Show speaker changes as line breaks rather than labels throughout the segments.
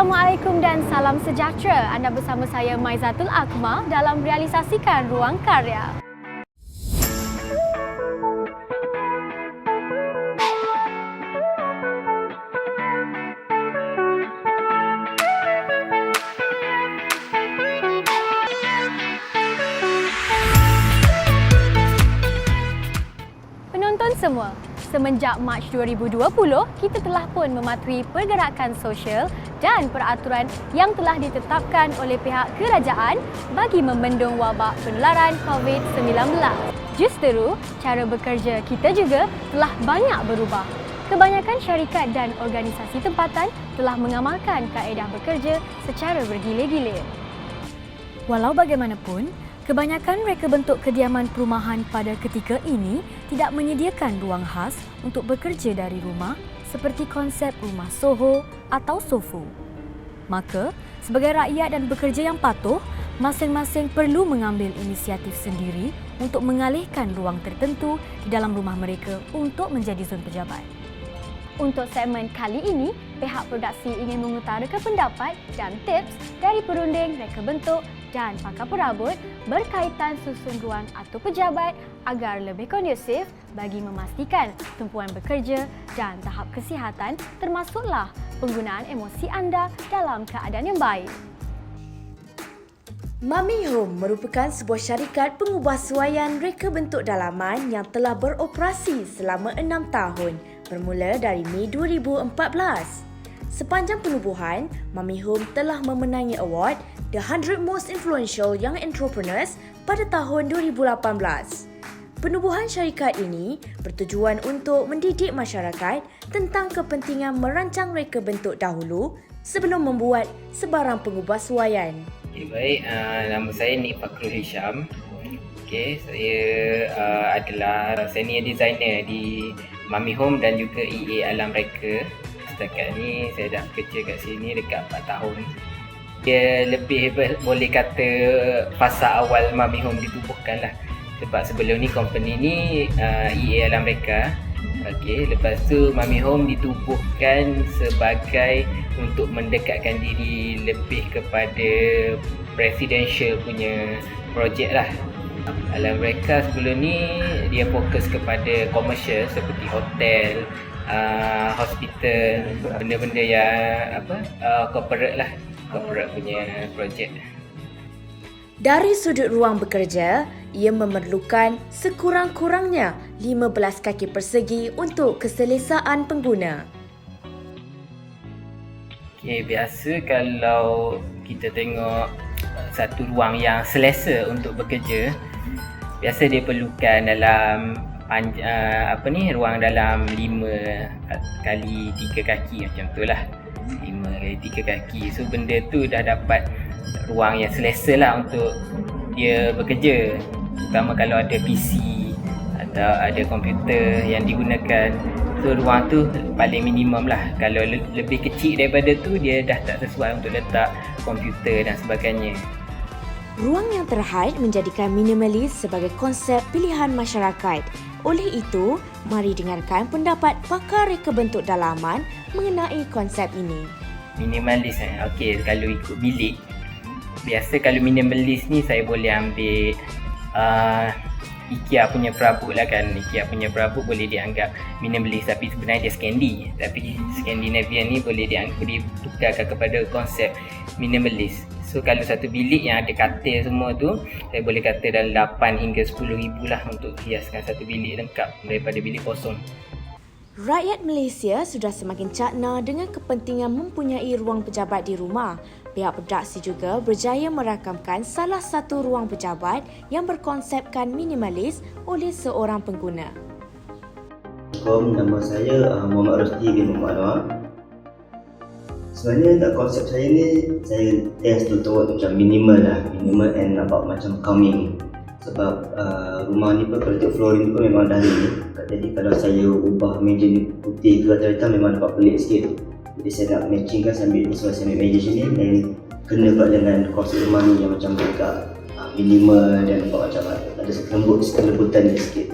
Assalamualaikum dan salam sejahtera. Anda bersama saya Maizatul Akmal dalam realisasikan Ruang Karya. Penonton semua, semenjak Mac 2020, kita telah pun mematuhi pergerakan sosial dan peraturan yang telah ditetapkan oleh pihak kerajaan bagi membendung wabak penularan COVID-19. Justeru, cara bekerja kita juga telah banyak berubah. Kebanyakan syarikat dan organisasi tempatan telah mengamalkan kaedah bekerja secara bergila-gila. Walau bagaimanapun, kebanyakan reka bentuk kediaman perumahan pada ketika ini tidak menyediakan ruang khas untuk bekerja dari rumah seperti konsep rumah Soho atau Sofu. Maka, sebagai rakyat dan bekerja yang patuh, masing-masing perlu mengambil inisiatif sendiri untuk mengalihkan ruang tertentu di dalam rumah mereka untuk menjadi zon pejabat. Untuk segmen kali ini, pihak produksi ingin mengutarakan pendapat dan tips dari perunding reka bentuk dan pakar perabot berkaitan susun ruang atau pejabat agar lebih kondusif bagi memastikan tumpuan bekerja dan tahap kesihatan termasuklah penggunaan emosi anda dalam keadaan yang baik.
Mami Home merupakan sebuah syarikat pengubahsuaian reka bentuk dalaman yang telah beroperasi selama 6 tahun bermula dari Mei 2014. Sepanjang penubuhan, Mami Home telah memenangi award The 100 Most Influential Young Entrepreneurs pada tahun 2018. Penubuhan syarikat ini bertujuan untuk mendidik masyarakat tentang kepentingan merancang reka bentuk dahulu sebelum membuat sebarang pengubahsuaian.
Baik, nama saya Nik Fakrul Hisham. Saya adalah senior designer di Mami Home dan juga EA Alam Reka. Setakat ni saya dah bekerja kat sini dekat 4 tahun. Dia lebih boleh kata fasa awal Mami Home ditubuhkan lah. Sebab sebelum ni company ni EA Alam Reka. Lepas tu Mami Home ditubuhkan sebagai untuk mendekatkan diri lebih kepada presidential punya projek lah. Alam Reka sebelum ni dia fokus kepada komersial seperti hotel, hospital, benda-benda yang corporate lah, corporate punya projek.
Dari sudut ruang bekerja, ia memerlukan sekurang-kurangnya 15 kaki persegi untuk keselesaan pengguna.
Biasa kalau kita tengok satu ruang yang selesa untuk bekerja, biasa dia perlukan dalam ruang dalam 5 kali 3 kaki macam tu lah. 5 kali 3 kaki. So benda tu dah dapat ruang yang selesa lah untuk dia bekerja. Terutama kalau ada PC atau ada komputer yang digunakan. So ruang tu paling minimum lah. Kalau lebih kecil daripada tu, dia dah tak sesuai untuk letak komputer dan sebagainya.
Ruang yang terhad menjadikan minimalis sebagai konsep pilihan masyarakat. Oleh itu, mari dengarkan pendapat pakar reka bentuk dalaman mengenai konsep ini.
Minimalis kalau ikut bilik, biasa kalau minimalis ni saya boleh ambil IKEA punya perabot lah kan. IKEA punya perabot boleh dianggap minimalis, tapi sebenarnya dia Scandi. Tapi Scandinavian ni boleh tukarkan kepada konsep minimalis. So kalau satu bilik yang ada katil semua tu, saya boleh kata dalam 8 hingga 10 ribu lah untuk hiaskan satu bilik lengkap daripada bilik kosong.
Rakyat Malaysia sudah semakin cakna dengan kepentingan mempunyai ruang pejabat di rumah. Pihak produksi juga berjaya merakamkan salah satu ruang pejabat yang berkonsepkan minimalis oleh seorang pengguna.
Assalamualaikum, nama saya Muhammad Rusdi bin Muhammad Anwar. Sebenarnya tak konsep saya ni, saya test untuk macam minimal and nampak macam calming. Sebab rumah ni pun kalau tengok flooring ni pun memang dah ni. Jadi kalau saya ubah meja ni putih ke atau hitam memang nampak pelik sikit. Jadi saya nak matching kan, saya ambil meja sini dan kena pula dengan konsep rumah ni yang macam agak minimal dan nampak macam ada kelembutan dia sikit.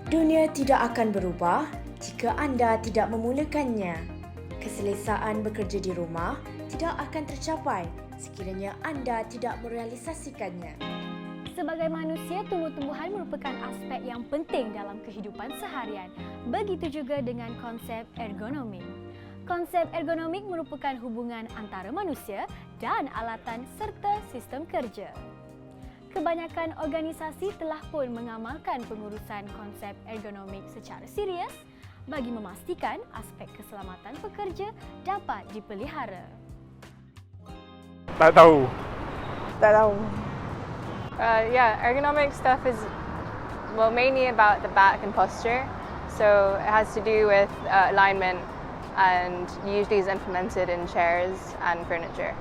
Dunia tidak akan berubah jika anda tidak memulakannya. keselesaan bekerja di rumah tidak akan tercapai sekiranya anda tidak merealisasikannya.
Sebagai manusia, tumbuh-tumbuhan merupakan aspek yang penting dalam kehidupan seharian. Begitu juga dengan konsep ergonomik. Konsep ergonomik merupakan hubungan antara manusia dan alatan serta sistem kerja. Kebanyakan organisasi telah pun mengamalkan pengurusan konsep ergonomik secara serius bagi memastikan aspek keselamatan pekerja dapat dipelihara.
Tak tahu.
Yeah, ergonomic stuff is mainly about the back and posture. So it has to do with alignment, and usually is implemented in chairs and furniture.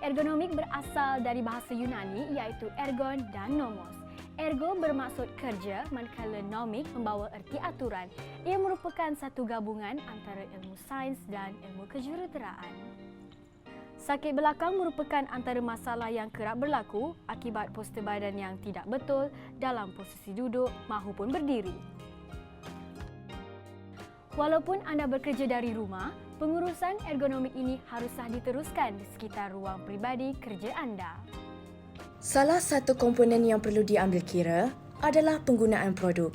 Ergonomik berasal dari bahasa Yunani iaitu ergon dan nomos. Ergo bermaksud kerja, manakala nomik membawa erti aturan. Ia merupakan satu gabungan antara ilmu sains dan ilmu kejuruteraan. Sakit belakang merupakan antara masalah yang kerap berlaku akibat postur badan yang tidak betul dalam posisi duduk mahupun berdiri. Walaupun anda bekerja dari rumah, pengurusan ergonomik ini haruslah diteruskan di sekitar ruang peribadi kerja anda.
Salah satu komponen yang perlu diambil kira adalah penggunaan produk.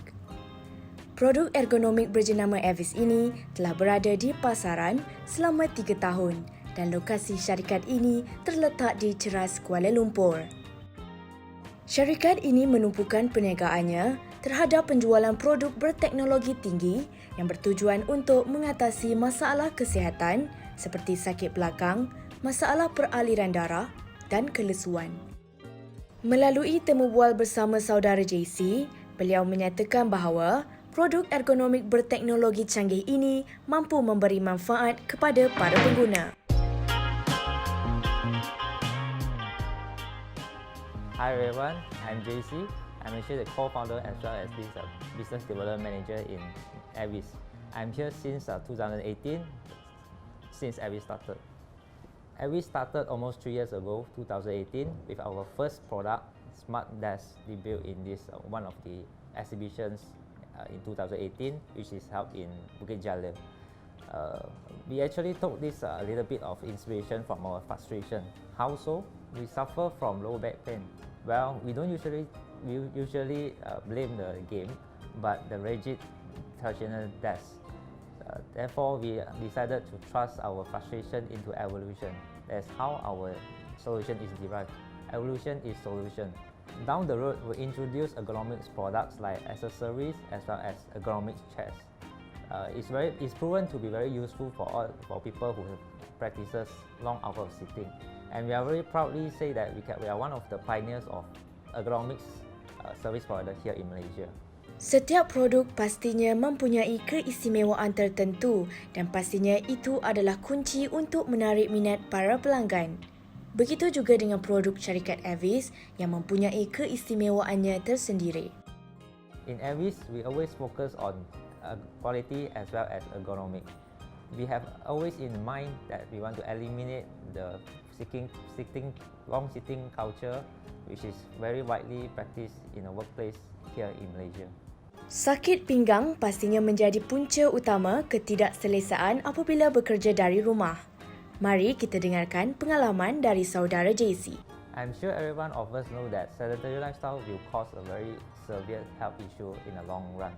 Produk ergonomik berjenama Avis ini telah berada di pasaran selama 3 tahun dan lokasi syarikat ini terletak di Ceras, Kuala Lumpur. Syarikat ini menumpukan perniagaannya terhadap penjualan produk berteknologi tinggi yang bertujuan untuk mengatasi masalah kesihatan seperti sakit belakang, masalah peraliran darah dan kelesuan. Melalui temu bual bersama saudara JC, beliau menyatakan bahawa produk ergonomik berteknologi canggih ini mampu memberi manfaat kepada para pengguna.
Hi everyone, I'm JC. I'm actually the co-founder as well as business development manager in Avis. I'm here since 2018, since Avis started. Avis started almost 3 years ago, 2018, with our first product, Smart Desk, debuted in this one of the exhibitions in 2018, which is held in Bukit Jalil. We actually took this a little bit of inspiration from our frustration. How so? We suffer from low back pain. Well, we usually blame the game, but the rigid traditional desk. Therefore, we decided to trust our frustration into evolution. That's how our solution is derived. Evolution is solution. Down the road, we'll introduce ergonomics products like accessories as well as ergonomics chairs. It's proven to be very useful for people who have practices long hours of sitting. And we are very proudly say that we are one of the pioneers of ergonomics service provider here in Malaysia.
Setiap produk pastinya mempunyai keistimewaan tertentu dan pastinya itu adalah kunci untuk menarik minat para pelanggan. Begitu juga dengan produk syarikat Avis yang mempunyai keistimewaannya tersendiri.
In Avis, we always focus on quality as well as ergonomic. We have always in mind that we want to eliminate the long sitting culture, which is very widely practiced in a workplace here in Malaysia.
Sakit pinggang pastinya menjadi punca utama ketidakselesaan apabila bekerja dari rumah. Mari kita dengarkan pengalaman dari saudara JC.
I'm sure everyone of us know that sedentary lifestyle will cause a very severe health issue in the long run.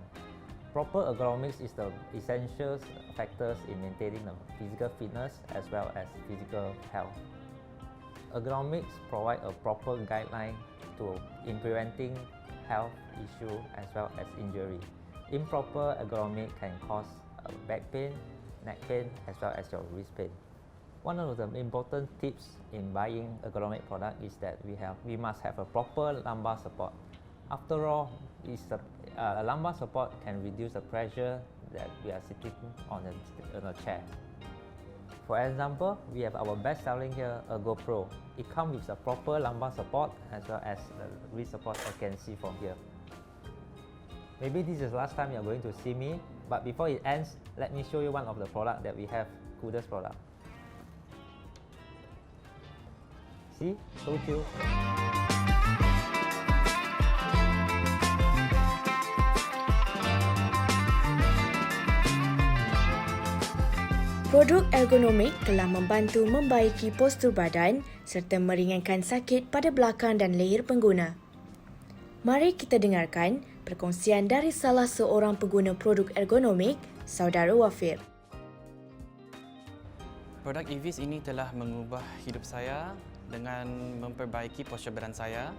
Proper ergonomics is the essential factors in maintaining the physical fitness as well as physical health. Ergonomics provide a proper guideline in preventing health issue as well as injury. Improper ergonomic can cause back pain, neck pain as well as your wrist pain. One of the important tips in buying ergonomic product is that we must have a proper lumbar support. After all, a lumbar support can reduce the pressure that we are sitting on a chair. For example, we have our best selling here, Ergo Pro. It comes with a proper lumbar support as well as the wrist support as you can see from here. Maybe this is the last time you're going to see me, but before it ends, let me show you one of the product that we have, Kudos product. See, so cute.
Produk ergonomik telah membantu membaiki postur badan serta meringankan sakit pada belakang dan leher pengguna. Mari kita dengarkan perkongsian dari salah seorang pengguna produk ergonomik, Saudara Wafir.
Produk Evis ini telah mengubah hidup saya dengan memperbaiki postur badan saya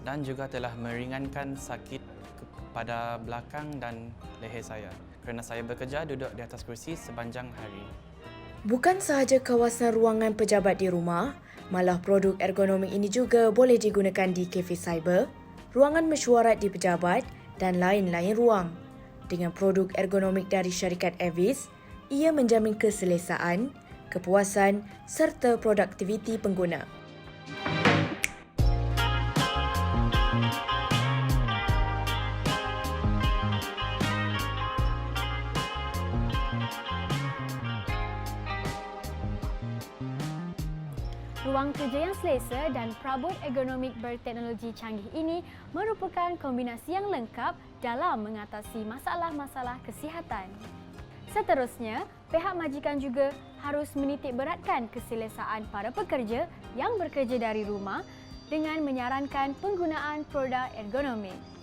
dan juga telah meringankan sakit pada belakang dan leher saya kerana saya bekerja duduk di atas kursi sepanjang hari.
Bukan sahaja kawasan ruangan pejabat di rumah, malah produk ergonomik ini juga boleh digunakan di kafe cyber, ruangan mesyuarat di pejabat dan lain-lain ruang. Dengan produk ergonomik dari syarikat Evis, ia menjamin keselesaan, kepuasan serta produktiviti pengguna.
Ruang kerja yang selesa dan perabot ergonomik berteknologi canggih ini merupakan kombinasi yang lengkap dalam mengatasi masalah-masalah kesihatan. Seterusnya, pihak majikan juga harus menitik beratkan keselesaan para pekerja yang bekerja dari rumah dengan menyarankan penggunaan produk ergonomik.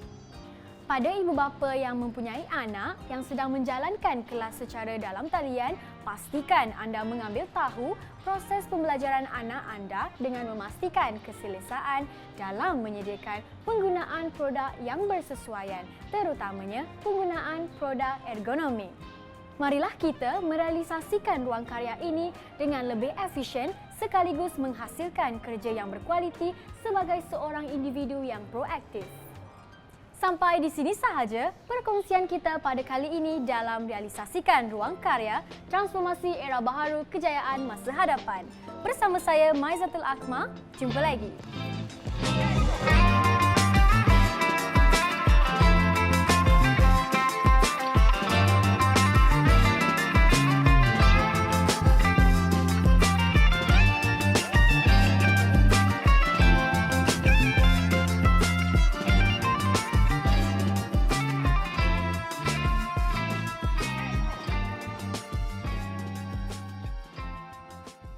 Pada ibu bapa yang mempunyai anak yang sedang menjalankan kelas secara dalam talian, pastikan anda mengambil tahu proses pembelajaran anak anda dengan memastikan keselesaan dalam menyediakan penggunaan produk yang bersesuaian, terutamanya penggunaan produk ergonomik. Marilah kita merealisasikan ruang karya ini dengan lebih efisien sekaligus menghasilkan kerja yang berkualiti sebagai seorang individu yang proaktif. Sampai di sini sahaja perkongsian kita pada kali ini dalam realisasikan ruang karya transformasi era baharu kejayaan masa hadapan. Bersama saya Maizatul Akma, jumpa lagi.